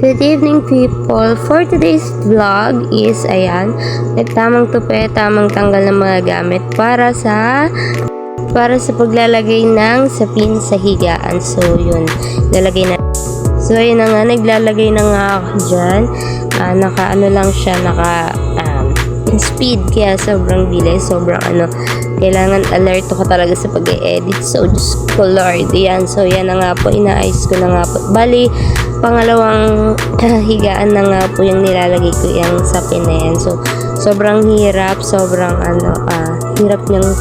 Good evening people! For today's vlog is, ayan, tamang tupi, tamang tanggal ng mga gamit para sa paglalagay ng sapin sa higaan. So, yun, lalagay na. So, ayun na nga, naglalagay na nga ako dyan. Naka-ano lang siya, speed, kaya sobrang bilis, sobrang kailangan alert ko talaga sa pag-e-edit. So, just ko Lord, yan. So, yan na nga po, inaayos ko na nga po. Bali, pangalawang higaan na nga po yung nilalagay ko yung sapin na yan. So, sobrang hirap, sobrang hirap niyang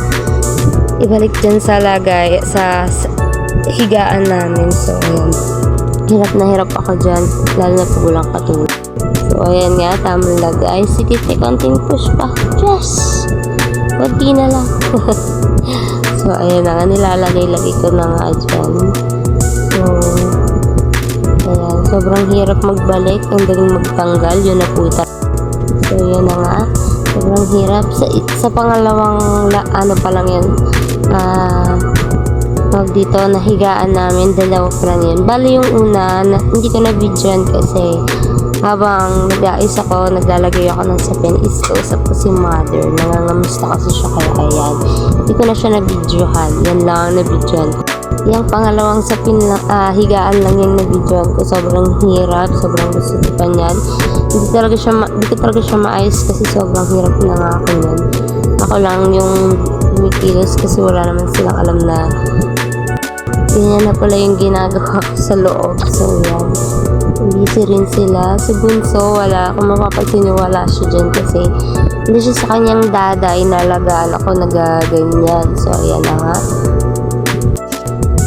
ibalik dyan sa lagay, sa higaan namin. So, ayan. Hirap na hirap ako dyan, lalo na po walang katulad. So, ayan nga, tamang lagay. Sige, konting push pa. Yes! Kunti na lang. So, ayan na nga, nilalagay-lagay ko na nga dyan. So, ayan, sobrang hirap magbalik, ang daling magtanggal, yun na po ito. So, ayan na nga, sobrang hirap. Sa pangalawang, pa lang yun, dito, nahigaan namin, dalawa pa lang yun. Bali yung una, hindi ko na-videoan kasi habang nag-aayos ako, naglalagay ako ng sapin, is kausap ko si mother. Nangangamusta kasi siya, kaya ayan. Hindi ko na siya na-videohan. Yan lang ang na-videohan ko. Yung pangalawang sapin lang, higaan lang yung na-videohan ko. Sobrang hirap, sobrang gusto ko pa niyan. Hindi ko talaga siya maayos kasi sobrang hirap na nga ako yan. Ako lang yung kumikilos kasi wala naman silang alam na ganyan na pala yung ginagawa ko sa loob. So, yan. Busy rin sila. Si Bunso, wala. Kung mapapansin nyo, wala siya dyan kasi hindi siya sa kanyang dada. Inalagaan ako, nagaganyan. So, ayan na nga.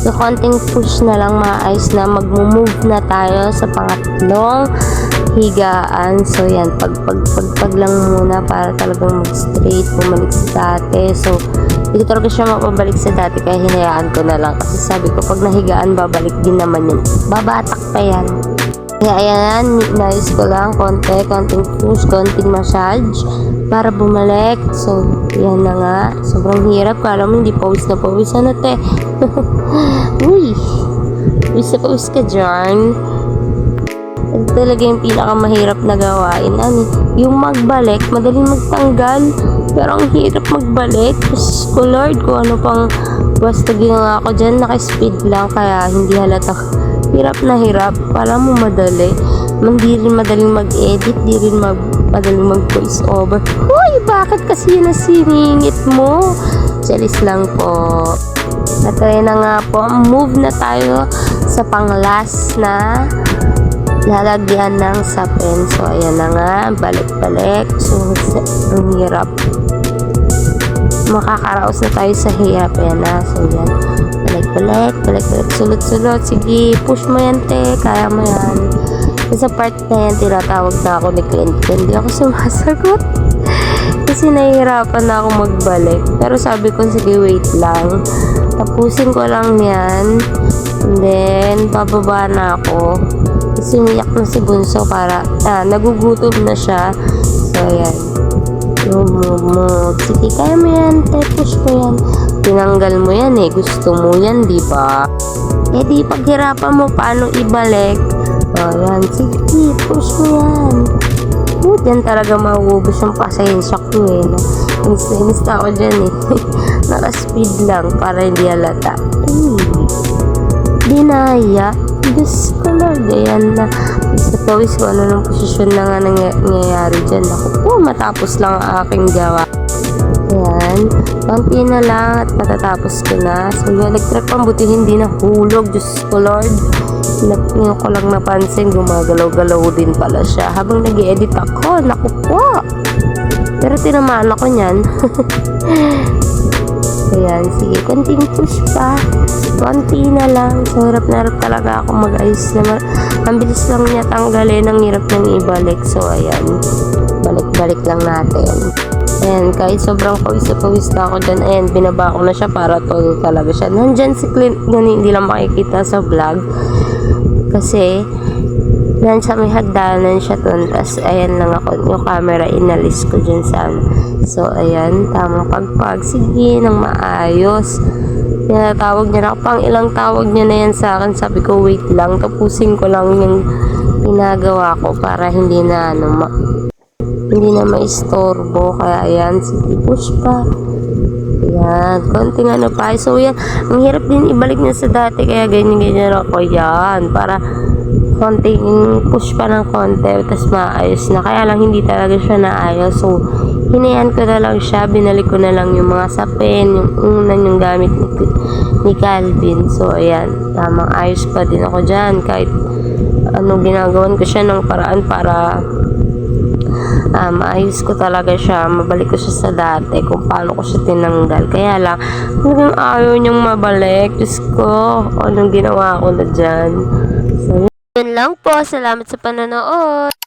So, konting push na lang, maayos na. Mag-move na tayo sa pangatlong higaan. So, yan. Pag lang muna para talagang mag-straight. Bumalik sa dati. So, hindi ko talaga siya mapabalik sa dati kaya hinayaan ko na lang. Kasi sabi ko, pag nahigaan, babalik din naman yun. Babatak pa yan. Kaya ayan, inayos ko lang konting push, konting massage para bumalik. So, yan na nga. Sobrang hirap. Kala mo hindi pawis na pawis. Ano te? Uy! Pawis na pawis ka dyan. Ito talaga yung pinakamahirap na gawain. Yung magbalik, madaling magtanggal. Pero ang hirap magbalik. Diyos ko Lord, kung ano pang basta ginawa ko dyan, naka-speed lang. Kaya hindi halata. Hirap na hirap. Pala mo madali. Hindi rin madaling mag-edit. Di rin madaling mag-voice over. Uy, bakit kasi yun na siningit mo? Chalis lang po. Natry na nga po. Move na tayo sa pang-last na lalagyan ng sapin. So, ayan na nga. Balik-balik. So, ang hirap. Makakaraos na tayo sa hirap. Ayan na. So, yan. Balik-balik. Sulot-sulot. Sige, push mo yan, te. Kaya mo yan. Sa part na yan, tinatawag na ako ni Clint. Hindi ako sumasagot. Kasi nahihirapan na ako magbalik. Pero sabi ko, sige, wait lang. Tapusin ko lang yan. And then, bababa na ako. Kasi umiyak na si Bunso para, nagugutom na siya. So, ayan. Move. Sige, kaya mo yan. Push ko yan. Tinanggal mo yan eh. Gusto mo yan, di ba? Eh, di paghirapan mo paano ibalik. So, ayan. Sige, push mo yan. Yan talaga mauubos yung pasensya ko eh. Inis na ako dyan eh. Naka-speed lang para hindi halata. Dinaya. Diyos ko Lord, ayan na. Sa pawis ko, ano ng posisyon na nga nangyayari dyan. Ako po, matapos lang ang aking gawa. Ayan. Konti na lang at matatapos ko na. So, yung electric pang buti hindi nahulog. Diyos ko Lord. Ngayon ko lang napansin, gumagalaw-galaw din pala siya. Habang nag-i-edit ako, naku po. Pero tinamaan ako niyan. Ayan, sige, konting push pa. Konti na lang. So, harap na harap talaga ako mag-ayos naman. Ang bilis lang niya tanggalin. Ang hirap niyang ibalik. So, ayan. Balik-balik lang natin. Ayan, kahit sobrang pawis na ako dyan. Ayan, binaba ko na siya para todo talaga siya. Nandyan si Clint. Ganun, hindi lang makikita sa vlog. Kasi, nan sa may hagdanan siya dun. Tapos, ayan lang ako. Yung camera, inalis ko dyan sa So, ayan. Tamang pagpag. Sige, nang maayos. Tinatawag niya na. Pang ilang tawag niya na yan sa akin. Sabi ko, wait lang. Tapusin ko lang yung ginagawa ko para hindi na hindi na maistorbo. Kaya ayan, sige, push pa. Ayan, konting pa. So yan, ang hirap din ibalik niya sa dati, kaya ganyan ako. Yan, para konting push pa ng konti, tapos maayos na. Kaya lang hindi talaga siya naayos. So, hinayan ko na lang siya, binalik ko na lang yung mga sapin, yung unan yung gamit ni Calvin. So, ayan, tamang ayos pa din ako dyan. Kahit ginagawan ko siya ng paraan para maayos ko talaga siya, mabalik ko siya sa dati kung paano ko siya tinanggal. Kaya lang, talagang ayaw niyang mabalik. Diyos ko, anong ginawa ko na dyan. So, yun lang po. Salamat sa panonood.